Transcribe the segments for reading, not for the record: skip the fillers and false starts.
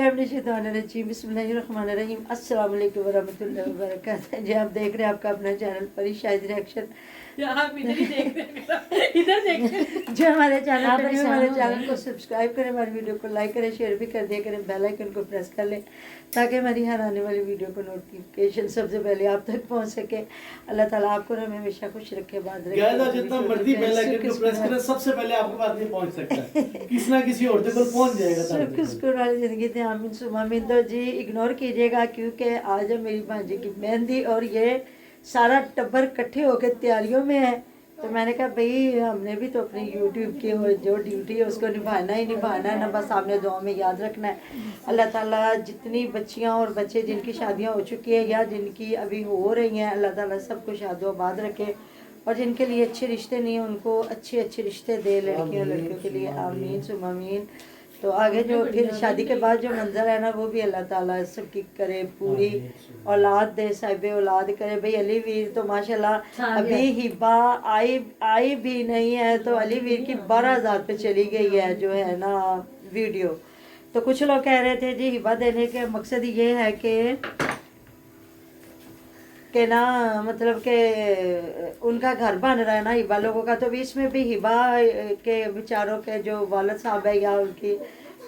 औज़ुबिल्लाहिमिनश्शैतानिर्रजीम बिस्मिल्लाहिर्रहमानिर्रहीम अस्सलाम वालेकुम वरहमतुल्लाहि वबरकातुहू। जी आप देख रहे हैं आपका अपना चैनल परी शाहिद रिएक्शन। आप इधर ही देखते हैं, इधर देखते जो हमारे चैनल आप पर न्यू, परेशान हमारे हो चैनल गए। को सब्सक्राइब करें, हमारी वीडियो को लाइक करें, शेयर भी कर दिया करें, बेल आइकन को प्रेस कर लें ताकि हमारी हर आने वाली वीडियो को नोटिफिकेशन सबसे पहले आप तक पहुंच सके। अल्लाह ताला आपको हमें हमेशा खुश रखे, बाद गैला जितना मर्जी बेल आइकन को प्रेस करें सबसे पहले आपके पास नहीं पहुंच सकता, किसी ना किसी और तक पहुंच जाएगा। सुकून वाली जिंदगी थे आमीन सुमा आमीन। तो जी इग्नोर कीजिएगा क्योंकि आज है मेरी भांजी की मेहंदी और ये सारा टब्बर इकट्ठे होकर तैयारियों में है। तो मैंने कहा भाई हमने भी तो अपनी यूट्यूब की जो ड्यूटी है उसको निभाना ही निभाना है ना, बस आपने दुआ में याद रखना है। अल्लाह ताला जितनी बच्चियां और बच्चे जिनकी शादियां हो चुकी है या जिनकी अभी हो रही हैं, अल्लाह ताला सबको शादोआबाद रखे और जिनके लिए अच्छे रिश्ते नहीं हैं उनको अच्छे अच्छे रिश्ते दे, लड़कियों लड़कियों के लिए आमीन सुमा आमीन। तो आगे जो फिर शादी के बाद जो मंजर है ना वो भी अल्लाह ताला सबकी करे, पूरी औलाद दे, साहिब औलाद करे। भाई अली वीर तो माशाल्लाह अभी हिबा आई भी नहीं है तो अली वीर की 12,000 पे चली गई है जो है ना वीडियो। तो कुछ लोग कह रहे थे जी हिबा देने के मकसद ये है कि ना मतलब कि उनका घर बन रहा है ना हिबा लोगों का, तो इसमें भी हिबा के बेचारों के जो वालिद साहब है या उनकी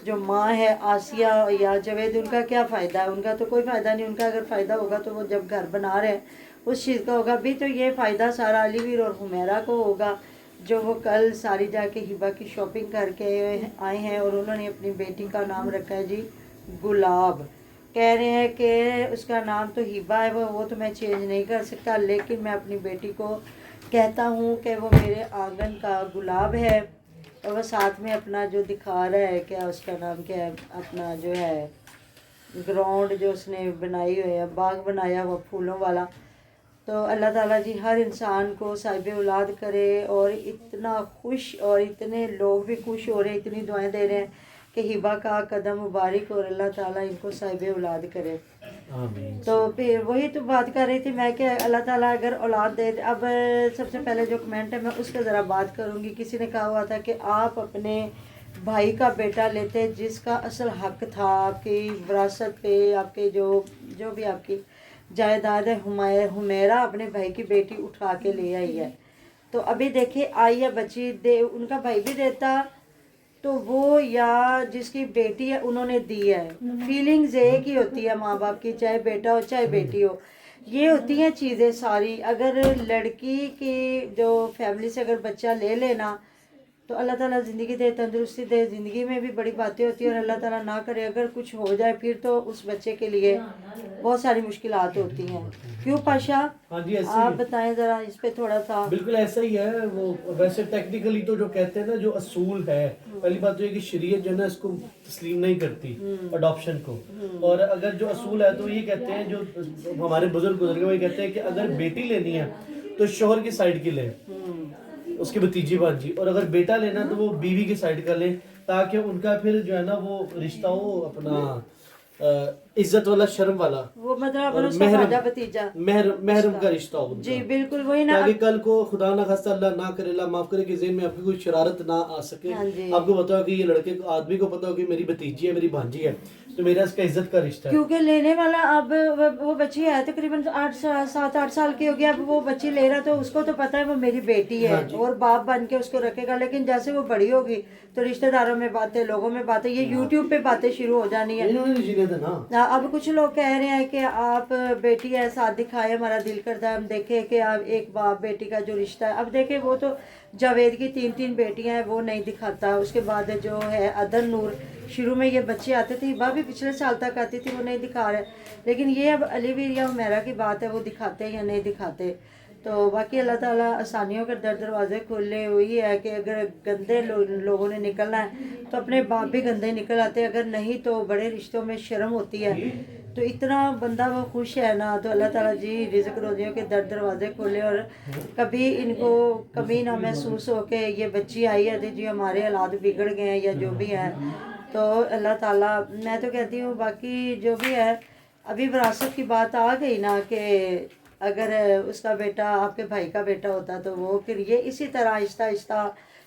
जो माँ है आसिया या जवेद, उनका क्या फ़ायदा है? उनका तो कोई फ़ायदा नहीं। उनका अगर फ़ायदा होगा तो वो जब घर बना रहे हैं उस चीज़ का होगा। अभी तो ये फ़ायदा सारा अली वीर और हुमैरा को होगा जो वो कल सारी जाके हिबा की शॉपिंग करके आए हैं और उन्होंने अपनी बेटी का नाम रखा है जी गुलाब। कह रहे हैं कि उसका नाम तो हिबा है, वो तो मैं चेंज नहीं कर सकता, लेकिन मैं अपनी बेटी को कहता हूँ कि वो मेरे आंगन का गुलाब है। और वो साथ में अपना जो दिखा रहा है क्या उसका नाम क्या है, अपना जो है ग्राउंड जो उसने बनाई हुई है, बाग बनाया हुआ फूलों वाला। तो अल्लाह ताला जी हर इंसान को साहिब औलाद करे और इतना खुश और इतने लोग भी खुश हो रहे हैं, इतनी दुआएं दे रहे हैं कि हिबा का कदम मुबारक और अल्लाह ताला इनको साहिब औलाद करे। तो फिर वही तो बात कर रही थी मैं कि अल्लाह ताला अगर औलाद दे। अब सबसे पहले जो कमेंट है मैं उस पर ज़रा बात करूँगी। किसी ने कहा हुआ था कि आप अपने भाई का बेटा लेते जिसका असल हक था आपकी विरासत पे, आपके जो भी आपकी जायदाद है, हुमैरा अपने भाई की बेटी उठा के ले आई है। तो अभी देखिए आई है बच्ची दे, उनका भाई भी देता तो वो या जिसकी बेटी है उन्होंने दी है। फीलिंग्स एक ही होती है माँ बाप की, चाहे बेटा हो चाहे बेटी हो, ये होती हैं चीज़ें सारी। अगर लड़की की जो फैमिली से अगर बच्चा ले लेना तो अल्लाह ताला ज़िंदगी दे, तंदुरुस्ती दे। ज़िंदगी में भी बड़ी बातें होती हैं और अल्लाह ताला ना करे अगर कुछ हो जाए फिर तो उस बच्चे के लिए बहुत सारी मुश्किलात होती हैं। क्यों पाशा? हाँ जी, ऐसे आप ही बताएं ज़रा इस पे थोड़ा सा। बिल्कुल ऐसा ही है। वो वैसे टेक्निकली तो जो कहते हैं ना, जो असूल है, पहली बात तो ये कि शरीयत जो है ना इसको तस्लीम नहीं करती अडॉप्शन को। और अगर जो असूल है तो ये कहते हैं, जो हमारे बुजुर्ग गुजर गए वो कहते हैं कि अगर बेटी लेनी है तो शोहर की साइड की ले, उसकी भतीजी भांजी, और अगर बेटा लेना तो वो बीवी की साइड का ले, ताकि उनका फिर जो है ना वो रिश्ता हो अपना इज्जत वाला, शर्म वाला, वो मतलब और अपना उसका भांजा भतीजा महरम का रिश्ता हो जी बिल्कुल वही ना। ताकि कल को खुदा ना खास्ता अल्लाह ना करे, अल्लाह माफ करे कि ज़हन में आपकी कोई शरारत ना आ सके। हाँ जी। आपको पता हो कि ये लड़के को, आदमी को पता हो कि मेरी भतीजी है, मेरी भांजी है, तो मेरा इसका इज्जत का रिश्ता है। क्योंकि लेने वाला अब वो बच्ची है तकरीबन 7-8 साल की हो गई। अब वो बच्ची ले रहा तो उसको तो पता है वो मेरी बेटी है और बाप बन के उसको रखेगा। लेकिन जैसे वो बड़ी होगी तो रिश्तेदारों में बातें, लोगों में बातें, ये यूट्यूब पे बातें शुरू हो जानी है। इन्होंने नहीं जीने देना ना। अब कुछ लोग कह रहे हैं कि आप बेटी है साथ दिखाए, हमारा दिल करता है हम देखें कि आप एक बाप बेटी का जो रिश्ता है। अब देखें वो तो जावेद की 3 बेटियां हैं वो नहीं दिखाता। उसके बाद जो है अदन नूर, शुरू में ये बच्चे आते थे, हिबा भी पिछले साल तक आती थी, वो नहीं दिखा रहे। लेकिन ये अब अली वीर या हुमैरा की बात है, वो दिखाते हैं या नहीं दिखाते। तो बाकी अल्लाह ताला आसानियों के दरवाजे खोले हुई है कि अगर गंदे लोगों ने निकलना है तो अपने बाप भी गंदे निकल आते, अगर नहीं तो बड़े रिश्तों में शर्म होती है। तो इतना बंदा वो खुश है ना, तो अल्लाह ताला जी रिज़्क़ रोज़ियों के दरवाजे खोले और कभी इनको कभी ना महसूस हो कि ये बच्ची आई है जी हमारे हालात बिगड़ गए हैं या जो भी है। तो अल्लाह ताला, मैं तो कहती हूँ बाकी जो भी है, अभी विरासत की बात आ गई ना कि अगर उसका बेटा आपके भाई का बेटा होता तो वो फिर ये इसी तरह आहिस्ता आहिस्ता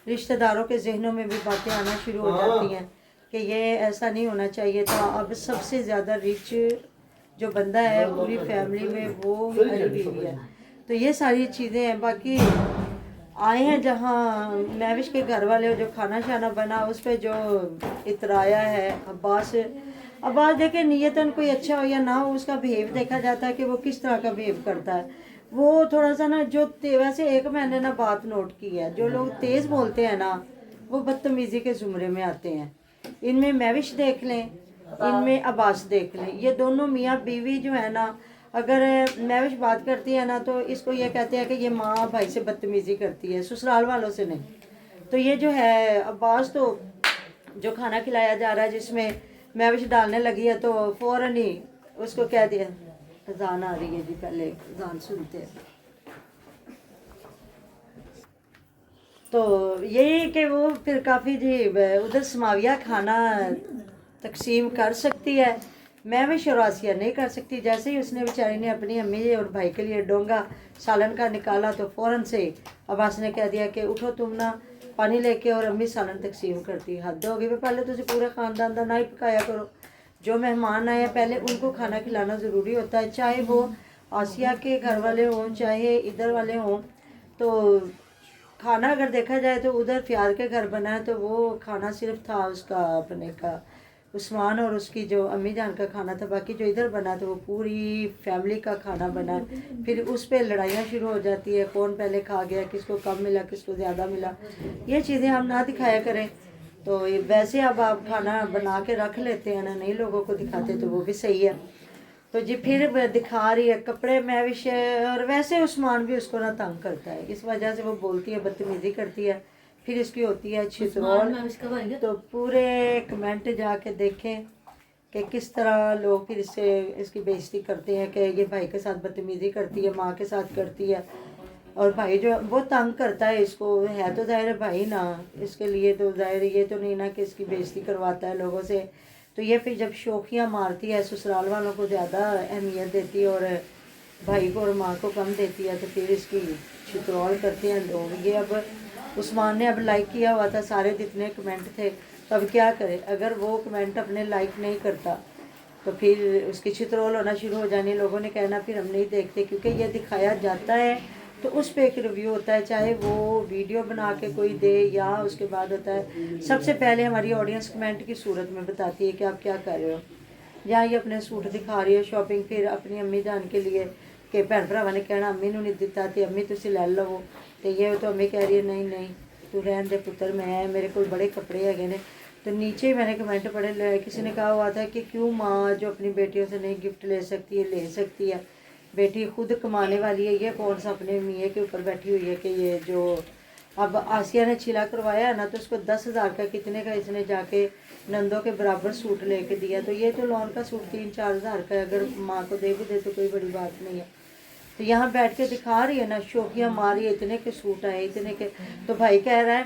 रिश्तेदारों के जहनों में भी बातें आना शुरू हो जाती हैं کہ یہ ایسا نہیں ہونا چاہیے تھا. اب سب سے زیادہ ریچ جو بندہ ہے پوری فیملی میں وہ میری بیوی ہے. تو یہ ساری چیزیں ہیں. باقی آئے ہیں جہاں مہوش کے گھر والے جو کھانا شانا بنا اس پہ جو اترایا ہے عباس دیکھیں نیتاً کوئی اچھا ہو یا نہ ہو اس کا بہیو دیکھا جاتا ہے کہ وہ کس طرح کا بہیو کرتا ہے. وہ تھوڑا سا نا جو ویسے ایک میں نے نا بات نوٹ کی ہے, جو لوگ تیز بولتے ہیں نا وہ بدتمیزی کے زمرے میں آتے ہیں. ان میں مہوش دیکھ لیں, ان میں عباس دیکھ لیں, یہ دونوں میاں بیوی جو ہے نا, اگر مہوش بات کرتی ہے نا تو اس کو یہ کہتے ہیں کہ یہ ماں بھائی سے بدتمیزی کرتی ہے, سسرال والوں سے نہیں. تو یہ جو ہے عباس تو جو کھانا کھلایا جا رہا ہے جس میں مہوش ڈالنے لگی ہے تو فوراً ہی اس کو کہہ دیا اذان آ رہی ہے جی, پہلے اذان سنتے ہیں. تو یہی کہ وہ پھر کافی جی ادھر سماویہ کھانا تقسیم کر سکتی ہے, مہوش اور آسیہ نہیں کر سکتی. جیسے ہی اس نے بیچاری نے اپنی امی اور بھائی کے لیے ڈونگا سالن کا نکالا تو فوراً سے عباس نے کہہ دیا کہ اٹھو تم نا پانی لے کے, اور امی سالن تقسیم کرتی. حد ہو گئی, پہلے تو پورے خاندان کا نہ ہی پکایا کرو. جو مہمان آئے ہیں پہلے ان کو کھانا کھلانا ضروری ہوتا ہے, چاہے وہ آسیہ کے گھر والے ہوں چاہے ادھر والے ہوں. تو کھانا اگر دیکھا جائے تو ادھر فیاض کے گھر بنا ہے تو وہ کھانا صرف تھا اس کا اپنے کا عثمان اور اس کی جو امی جان کا کھانا تھا. باقی جو ادھر بنا تو وہ پوری فیملی کا کھانا بنا. پھر اس پہ لڑائیاں شروع ہو جاتی ہے, کون پہلے کھا گیا, کس کو کم ملا کس کو زیادہ ملا. یہ چیزیں ہم نہ دکھایا کریں. تو ویسے اب آپ کھانا بنا کے رکھ لیتے ہیں نا, نئی لوگوں کو دکھاتے تو وہ بھی صحیح ہے. تو جی پھر دکھا رہی ہے کپڑے مہوش, اور ویسے عثمان بھی اس کو نہ تنگ کرتا ہے, اس وجہ سے وہ بولتی ہے بدتمیزی کرتی ہے. پھر اس کی ہوتی ہے چھترول. تو پورے کمنٹ جا کے دیکھیں کہ کس طرح لوگ پھر اس کی بے عزتی کرتے ہیں کہ یہ بھائی کے ساتھ بدتمیزی کرتی ہے, ماں کے ساتھ کرتی ہے. اور بھائی جو وہ تنگ کرتا ہے اس کو, ہے تو ظاہر ہے بھائی نا, اس کے لیے تو ظاہر یہ تو نہیں نا کہ اس کی بے عزتی کرواتا ہے لوگوں سے. تو یہ پھر جب شوخیاں مارتی ہے, سسرال والوں کو زیادہ اہمیت دیتی ہے اور بھائی کو اور ماں کو کم دیتی ہے, تو پھر اس کی چھترول کرتے ہیں لوگ. یہ اب عثمان نے اب لائک کیا ہوا تھا سارے جتنے کمنٹ تھے, تو اب کیا کرے, اگر وہ کمنٹ اپنے لائک نہیں کرتا تو پھر اس کی چھترول ہونا شروع ہو جانی. لوگوں نے کہنا پھر ہم نہیں دیکھتے, کیونکہ یہ دکھایا جاتا ہے تو اس پہ ایک ریویو ہوتا ہے, چاہے وہ ویڈیو بنا کے کوئی دے یا اس کے بعد ہوتا ہے سب سے پہلے ہماری آڈینس کمنٹ کی صورت میں بتاتی ہے کہ آپ کیا کر رہے ہو. جہاں یہ اپنے سوٹ دکھا رہی ہے شاپنگ, پھر اپنی امی جان کے لیے کہ بھن بھراواں نے کہنا امی نو نہیں دیتا تے امی تسی لے لو, تو یہ تو امی کہہ رہی ہے نہیں نہیں تو رہن دے پتر, میں میرے کو بڑے کپڑے ہے نے. تو نیچے میں نے کمنٹ پڑھے, کسی نے کہا ہوا تھا کہ کیوں ماں جو اپنی بیٹیوں سے نہیں گفٹ لے سکتی ہے, لے سکتی ہے, بیٹی خود کمانے والی ہے, یہ کون سا اپنے میاں کے اوپر بیٹھی ہوئی ہے کہ یہ جو اب آسیہ نے چھلا کروایا ہے نا تو اس کو 10,000 کا کتنے کا اس نے جا کے نندوں کے برابر سوٹ لے کے دیا. تو یہ تو لون کا سوٹ 3-4 ہزار کا ہے, اگر ماں کو دے بھی دے تو کوئی بڑی بات نہیں ہے. تو یہاں بیٹھ کے دکھا رہی ہے نا, شوخیاں ماری, اتنے کے سوٹ آئے اتنے کے. تو بھائی کہہ رہا ہے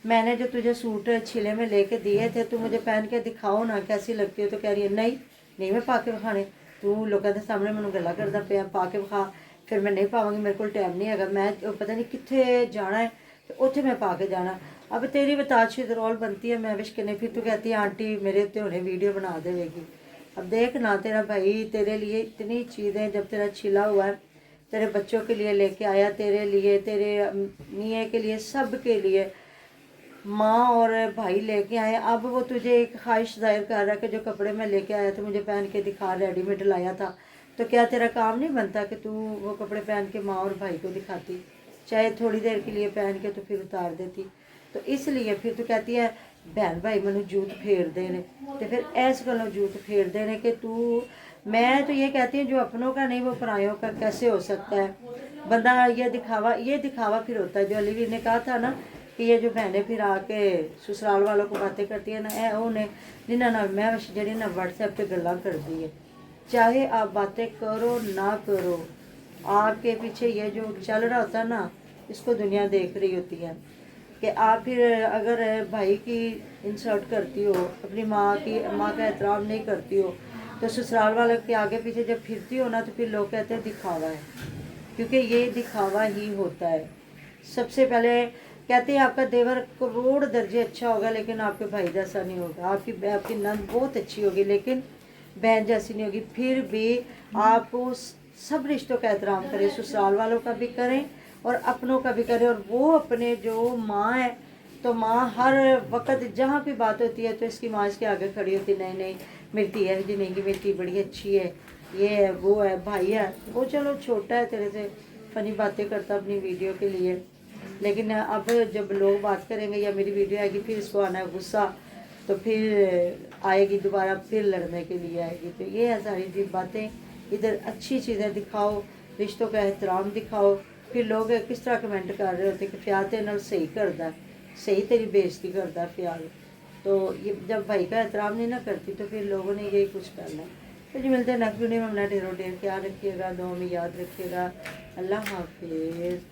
میں نے جو تجھے سوٹ چھلے میں لے کے دیے تھے تو مجھے پہن کے دکھاؤ نا کیسی لگتی ہو. تو کہہ رہی ہے نہیں میں پا کے بکھانے, تو لوگوں کے سامنے مجھے گلا کرتا پیا, پا کے بکھا, پھر میں نہیں پاؤں گی, میرے کو ٹائم نہیں ہے, میں پتہ نہیں کتنے جانا ہے تو اتنے میں پا کے جانا. اب تیری بتا چھترول بنتی ہے مہوش کے نہیں, پھر تو کہتی ہے آنٹی میرے اتنے ہونے ویڈیو بنا دے گی. اب دیکھ نا تیرا بھائی تیرے لیے اتنی چیزیں, جب تیرا چھلا ہوا ہے تیرے بچوں کے لیے لے کے آیا, تیرے لیے تیرے میاں کے لیے سب کے لیے ماں اور بھائی لے کے آئے. اب وہ تجھے ایک خواہش ظاہر کر رہا ہے کہ جو کپڑے میں لے کے آیا تھا مجھے پہن کے دکھا, ریڈی میڈ لایا تھا, تو کیا تیرا کام نہیں بنتا کہ تو وہ کپڑے پہن کے ماں اور بھائی کو دکھاتی, چاہے تھوڑی دیر کے لیے پہن کے تو پھر اتار دیتی. تو اس لیے پھر تو کہتی ہے بہن بھائی مجھے جوت پھیر دینے, تو پھر ایس گلوں جوت پھیر دینے کہ تو, میں تو یہ کہتی ہوں جو اپنوں کا نہیں وہ پرایوں کا کیسے ہو سکتا ہے. بندہ یہ دکھاوا پھر ہوتا ہے, جو علی ویر نے کہا تھا نا کہ یہ جو بہنیں پھر آ کے سسرال والوں کو باتیں کرتی ہیں نا, اے انہیں جنہاں نہ میں جڑی نا واٹس ایپ پہ گلاں کرتی ہے, چاہے آپ باتیں کرو نہ کرو, آپ کے پیچھے یہ جو چل رہا ہوتا ہے نا اس کو دنیا دیکھ رہی ہوتی ہے. کہ آپ پھر اگر بھائی کی انسلٹ کرتی ہو, اپنی ماں کا احترام نہیں کرتی ہو, تو سسرال والے کے آگے پیچھے جب پھرتی ہو نا تو پھر لوگ کہتے ہیں دکھاوا ہے, کیونکہ یہ دکھاوا ہی ہوتا ہے. سب سے پہلے कहते हैं आपका देवर करोड़ दर्जे अच्छा होगा लेकिन आपके भाई जैसा नहीं होगा, आपकी नंद बहुत अच्छी होगी लेकिन बहन जैसी नहीं होगी। फिर भी आप उस सब रिश्तों का एहतराम करें, ससुराल वालों का भी करें और अपनों का भी करें। और वो अपने जो माँ है तो माँ हर वक्त जहाँ भी बात होती है तो इसकी माँ इसके आगे खड़ी होती, नहीं नहीं मेरी है जी, नहीं मेरी बड़ी अच्छी है, ये है वो है, भाई है वो चलो छोटा है तेरे से, फनी बातें करता अपनी वीडियो के लिए। लेकिन अब जब लोग बात करेंगे या मेरी वीडियो आएगी फिर इसको आना है गुस्सा, तो फिर आएगी दोबारा, फिर लड़ने के लिए आएगी। तो ये है सारी जी बातें। इधर अच्छी चीज़ें दिखाओ, रिश्तों का एहतराम दिखाओ। फिर लोग किस तरह कमेंट कर रहे होते कि फ़याल तेरे नाल सही करदा है, सही तेरी बेइज्जती करदा फ़याल। तो ये जब भाई का एहतराम नहीं ना करती तो फिर लोगों ने यही कुछ करना है। तो जी मिलते हैं नेक्स्ट वीडियो में। अपना ढेरों ढेर ख्याल रखिएगा, दुआ में याद रखिएगा। अल्लाह हाफिज़।